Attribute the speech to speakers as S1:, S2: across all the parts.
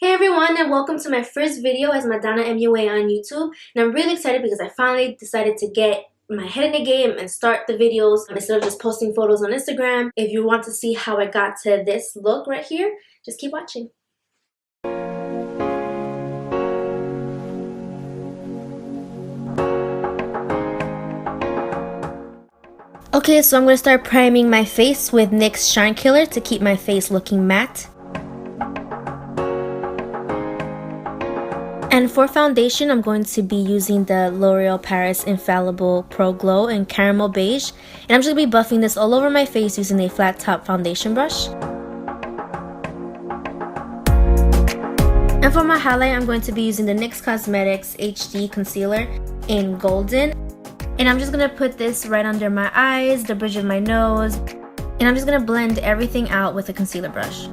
S1: Hey everyone, and welcome to my first video as Madonnamua on YouTube. And I'm really excited because I finally decided to get my head in the game and start the videos instead of just posting photos on Instagram. If you want to see how I got to this look right here, just keep watching. Okay, so I'm going to start priming my face with NYX Shine Killer to keep my face looking matte. And for foundation, I'm going to be using the L'Oreal Paris Infallible Pro Glow in Caramel Beige. And I'm just going to be buffing this all over my face using a flat top foundation brush. And for my highlight, I'm going to be using the NYX Cosmetics HD Concealer in Golden. And I'm just going to put this right under my eyes, the bridge of my nose. And I'm just going to blend everything out with a concealer brush.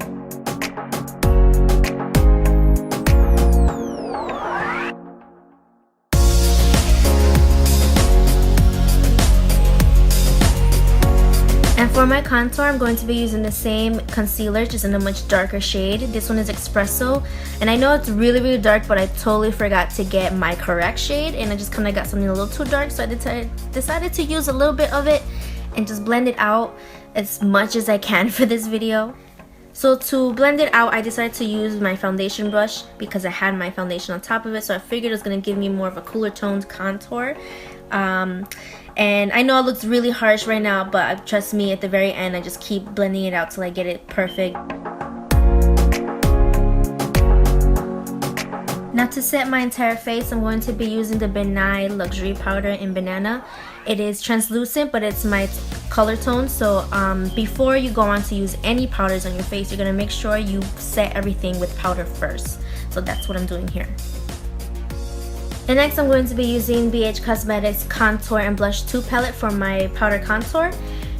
S1: And for my contour, I'm going to be using the same concealer, just in a much darker shade. This one is Espresso, and I know it's really dark, but I totally forgot to get my correct shade, and I just kind of got something a little too dark, so I decided to use a little bit of it and just blend it out as much as I can for this video. So to blend it out, I decided to use my foundation brush because I had my foundation on top of it, so I figured it was going to give me more of a cooler toned contour. And I know it looks really harsh right now, but trust me, at the very end I just keep blending it out till I get it perfect. Now to set my entire face, I'm going to be using the Benai Luxury Powder in Banana. It is translucent, but it's my color tone, so before you go on to use any powders on your face, you're going to make sure you set everything with powder first. So that's what I'm doing here. And next I'm going to be using BH Cosmetics Contour and Blush 2 palette for my powder contour.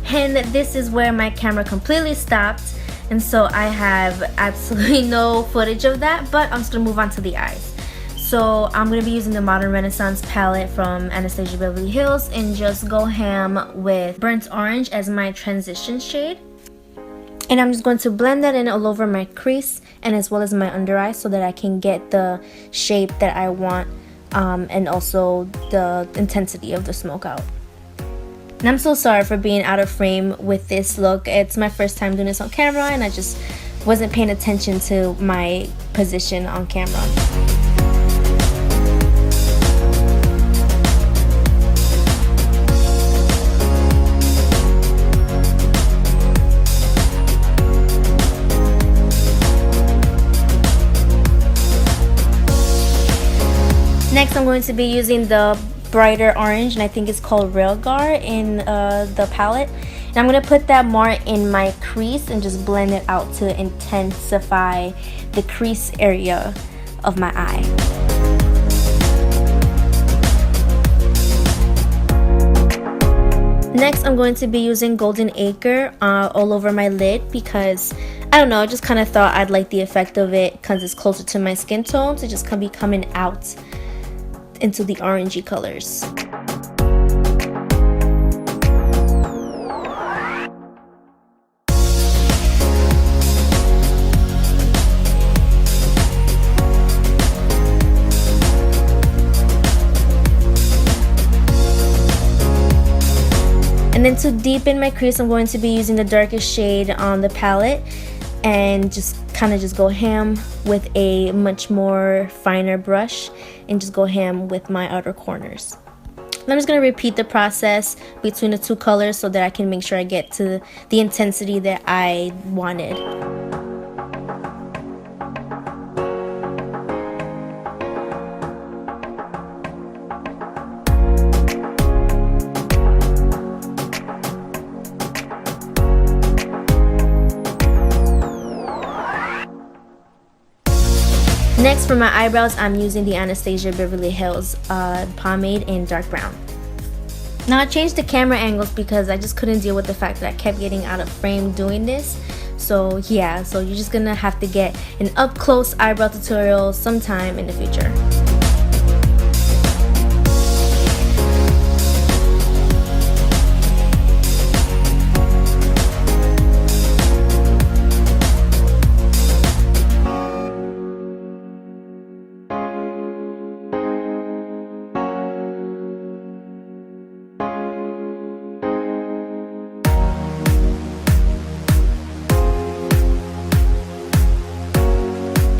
S1: And this is where my camera completely stopped, and so I have absolutely no footage of that, but I'm just going to move on to the eyes. So I'm going to be using the Mondern Renaissance palette from Anastasia Beverly Hills and just go ham with Burnt Orange as my transition shade. And I'm just going to blend that in all over my crease and as well as my under eye so that I can get the shape that I want. And also the intensity of the smoke out. And I'm so sorry for being out of frame with this look. It's my first time doing this on camera and I just wasn't paying attention to my position on camera. Next, I'm going to be using the brighter orange, and I think it's called Railgar in the palette. And I'm going to put that more in my crease and just blend it out to intensify the crease area of my eye. Next, I'm going to be using Golden Acre all over my lid because, I don't know, I just kind of thought I'd like the effect of it because it's closer to my skin tone to just be coming out into the orangey colors. And then to deepen my crease, I'm going to be using the darkest shade on the palette and just go ham with a much more finer brush and just go ham with my outer corners. And I'm just going to repeat the process between the two colors so that I can make sure I get to the intensity that I wanted. Next, for my eyebrows, I'm using the Anastasia Beverly Hills pomade in dark brown. Now I changed the camera angles because I just couldn't deal with the fact that I kept getting out of frame doing this. So yeah, so you're just gonna have to get an up close eyebrow tutorial sometime in the future.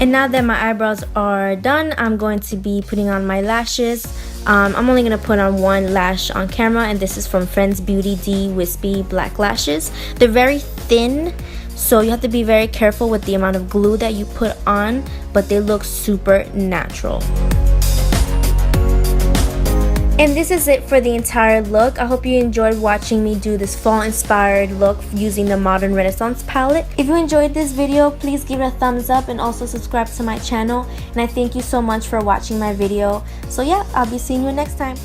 S1: And now that my eyebrows are done, I'm going to be putting on my lashes. I'm only going to put on one lash on camera, and this is from Friends Beauty D Wispy Black Lashes. They're very thin, so you have to be very careful with the amount of glue that you put on, but they look super natural. And this is it for the entire look. I hope you enjoyed watching me do this fall inspired look using the Mondern Renaissance palette. If you enjoyed this video, please give it a thumbs up and also subscribe to my channel. And I thank you so much for watching my video. So yeah, I'll be seeing you next time.